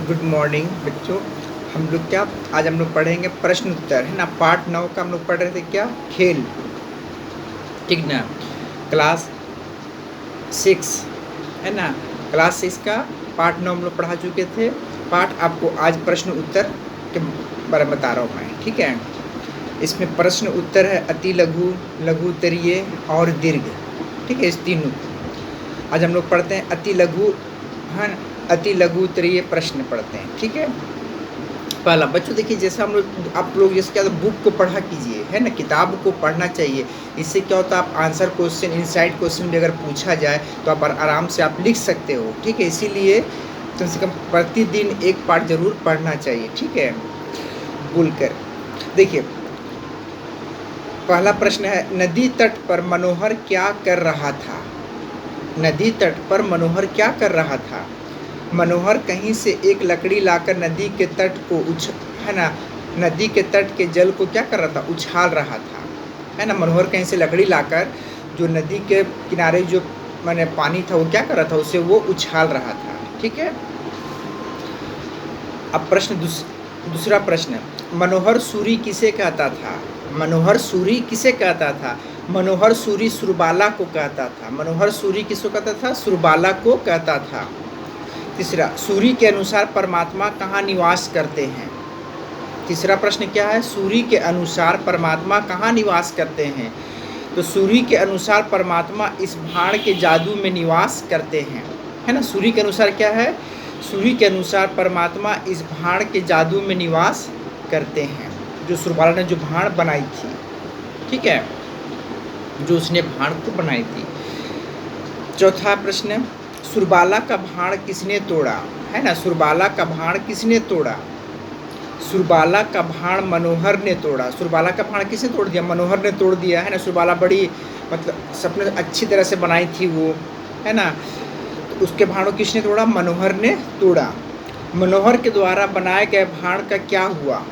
Good morning बच्चों। हम लोग क्या आज हम लोग पढ़ेंगे प्रश्न उत्तर, है ना। पार्ट 9 का हम लोग पढ़ रहे थे क्या, खेल, ठीक ना। क्लास 6, है ना। क्लास 6 का पार्ट 9 हम लोग पढ़ा चुके थे। पार्ट आपको आज प्रश्न उत्तर के बारे में बता रहा हूँ मैं, ठीक है। इसमें प्रश्न उत्तर है अति लघु, लघु उत्तरीय और दीर्घ, ठीक है। इस तीनों आज हम लोग पढ़ते हैं अति लघु, है ना। अति लघु उत्तरीय प्रश्न पढ़ते हैं, ठीक है। पहला बच्चों देखिए, जैसे हम लोग आप लोग जैसे क्या बुक को पढ़ा कीजिए, है ना। किताब को पढ़ना चाहिए। इससे क्या होता है, आप आंसर क्वेश्चन, इनसाइड क्वेश्चन भी अगर पूछा जाए तो आप आराम से आप लिख सकते हो, ठीक है। इसीलिए कम से कम प्रतिदिन एक पाठ जरूर पढ़ना चाहिए, ठीक है, बोलकर। देखिए पहला प्रश्न है, नदी तट पर मनोहर क्या कर रहा था। नदी तट पर मनोहर क्या कर रहा था। मनोहर कहीं से एक लकड़ी लाकर नदी के तट को है ना, नदी के तट के जल को क्या कर रहा था, उछाल रहा था, है ना। मनोहर कहीं से लकड़ी लाकर जो नदी के किनारे जो मैंने पानी था वो क्या कर रहा था, उसे वो उछाल रहा था, ठीक है। अब प्रश्न दूसरा प्रश्न, मनोहर सूरी किसे कहता था। मनोहर सूरी किसे कहता था। मनोहर सूरी सुरबाला को कहता था। मनोहर सूरी किसको कहता था, सुरबाला को कहता था। तीसरा, सूरी के अनुसार परमात्मा कहाँ निवास करते हैं। तीसरा प्रश्न क्या है, सूरी के अनुसार परमात्मा कहाँ निवास करते हैं। तो सूरी के अनुसार परमात्मा इस भाण के जादू में निवास करते हैं, है ना। सूरी के अनुसार क्या है, सूरी के अनुसार परमात्मा इस भाण के जादू में निवास करते हैं। जो सुरबाला ने जो भाण बनाई थी, ठीक है, जो उसने भाण को बनाई थी। चौथा प्रश्न, सुरबाला का भाण किसने तोड़ा, है ना। सुरबाला का भाण किसने तोड़ा। सुरबाला का भाण मनोहर ने तोड़ा। सुरबाला का भाण किसने तोड़ दिया, मनोहर ने तोड़ दिया, है ना। सुरबाला बड़ी मतलब सबने अच्छी तरह से बनाई थी वो, है ना। तो उसके भाणों किसने तोड़ा, मनोहर ने तोड़ा। मनोहर के द्वारा बनाए गए भाण का क्या हुआ।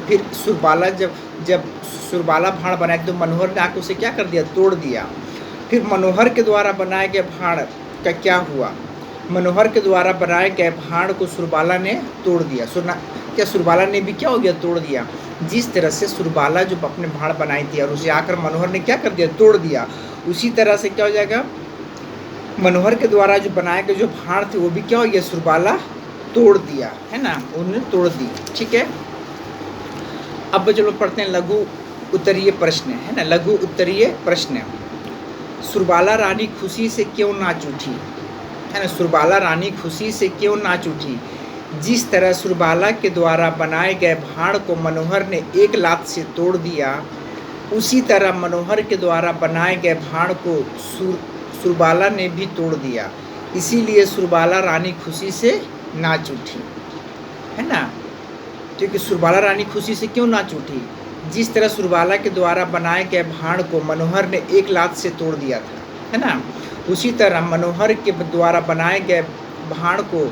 फिर सुरबाला जब सुरबाला भाण बनाया तो मनोहर ने आके उसे क्या कर दिया, तोड़ दिया। फिर मनोहर के द्वारा बनाए गए भाण का क्या हुआ। मनोहर के द्वारा बनाए गए भाण को सुरबाला ने तोड़ दिया। क्या सुरबाला ने भी क्या हो गया, तोड़ दिया। जिस तरह से सुरबाला जो अपने भाण बनाई थी और उसे आकर मनोहर ने क्या कर दिया, तोड़ दिया, उसी तरह से क्या हो जाएगा, मनोहर के द्वारा जो बनाए गए जो भाण थे वो भी क्या हो गया, सुरबाला तोड़ दिया, है ना, उन्होंने तोड़ दी, ठीक है। अब चलो पढ़ते हैं लघु उत्तरीय प्रश्न, है ना। लघु उत्तरीय प्रश्न, सुरबाला रानी खुशी से क्यों नाच उठी, है ना। सुरबाला रानी खुशी से क्यों नाच उठी। जिस तरह सुरबाला के द्वारा बनाए गए भाण को मनोहर ने एक लात से तोड़ दिया, उसी तरह मनोहर के द्वारा बनाए गए भाण को सुरबाला ने भी तोड़ दिया। इसीलिए सुरबाला रानी खुशी से नाच उठी, है ना। क्योंकि सुरबाला रानी खुशी से क्यों नाच उठी, जिस तरह सुरबाला के द्वारा बनाए गए भाण को मनोहर ने एक लात से तोड़ दिया था, है ना, उसी तरह मनोहर के द्वारा बनाए गए भाण को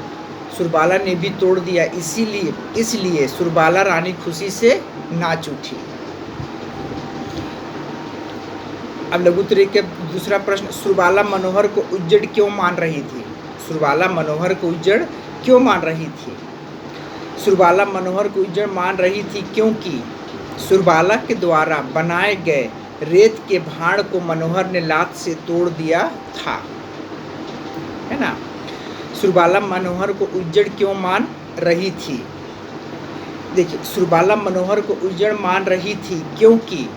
सुरबाला ने भी तोड़ दिया। इसलिए सुरबाला रानी खुशी से नाच उठी। अब लघु उत्तरीय के दूसरा प्रश्न, सुरबाला मनोहर को उज्जड़ क्यों मान रही थी। सुरबाला मनोहर को उज्जड़ क्यों मान रही थी। सुरबाला मनोहर को उज्जड़ मान रही थी क्योंकि सुरबाला के द्वारा बनाए गए रेत के भाण को मनोहर ने लात से तोड़ दिया था, है ना। सुरबाला मनोहर को उज्जड़ क्यों मान रही थी। देखिए, सुरबाला मनोहर को उज्जड़ मान रही थी क्योंकि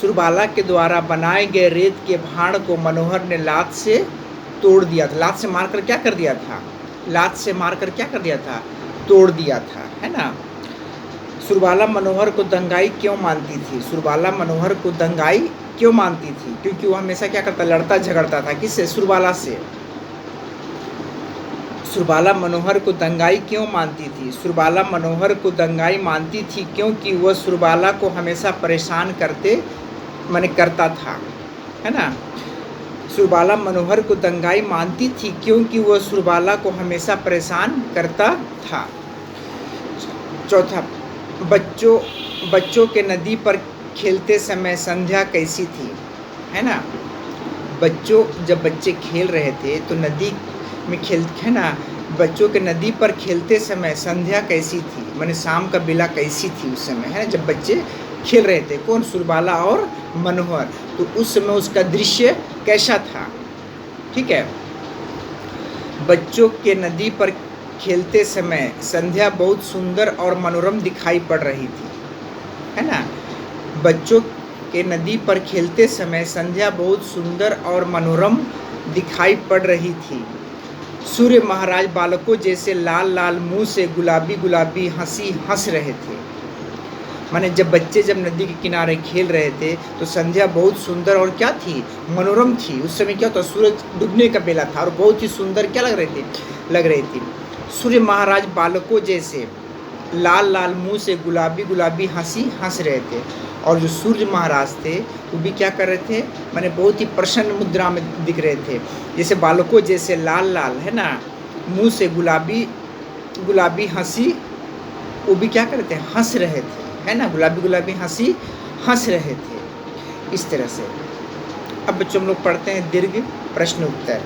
सुरबाला के द्वारा बनाए गए रेत के भाण को मनोहर ने लात से तोड़ दिया था। लात से मारकर क्या कर दिया था, लात से मारकर क्या कर दिया था, तोड़ दिया था, है ना। सुरबाला मनोहर को दंगाई क्यों मानती थी। सुरबाला मनोहर को दंगाई क्यों मानती थी, क्योंकि वो हमेशा क्या करता, लड़ता झगड़ता था, किससे, सुरबाला से। सुरबाला मनोहर को दंगाई क्यों मानती थी। सुरबाला मनोहर को दंगाई मानती थी क्योंकि वह सुरबाला को हमेशा परेशान करता था, है ना। सुरबाला मनोहर को दंगाई मानती थी क्योंकि वह सुरबाला को हमेशा परेशान करता था। चौथा, बच्चों के नदी पर खेलते समय संध्या कैसी थी, है ना। जब बच्चे खेल रहे थे तो नदी में है ना, बच्चों के नदी पर खेलते समय संध्या कैसी थी, माने शाम का बेला कैसी थी उस समय, है ना, जब बच्चे खेल रहे थे। कौन? सुरबाला और मनोहर। तो उस समय उसका दृश्य कैसा था? ठीक है। बच्चों के नदी पर खेलते समय संध्या बहुत सुंदर और मनोरम दिखाई पड़ रही थी, है ना। बच्चों के नदी पर खेलते समय संध्या बहुत सुंदर और मनोरम दिखाई पड़ रही थी। सूर्य महाराज बालकों जैसे लाल लाल मुंह से गुलाबी गुलाबी हंसी हंस रहे थे। माने जब बच्चे जब नदी के किनारे खेल रहे थे तो संध्या बहुत सुंदर और क्या थी? मनोरम थी। उस समय क्या होता? सूरज डूबने का बेला था और बहुत ही सुंदर क्या लग रही थी। सूर्य महाराज बालकों जैसे लाल लाल मुंह से गुलाबी गुलाबी हंसी हंस रहे थे। और जो सूर्य महाराज थे वो भी क्या कर रहे थे? माने बहुत ही प्रसन्न मुद्रा में दिख रहे थे। जैसे बालकों जैसे लाल लाल, है ना, मुंह से गुलाबी गुलाबी हंसी, वो भी क्या कर रहे थे? हंस रहे थे, है ना, गुलाबी गुलाबी हंसी हंस रहे थे, इस तरह से। अब बच्चों हम लोग पढ़ते हैं दीर्घ प्रश्न उत्तर।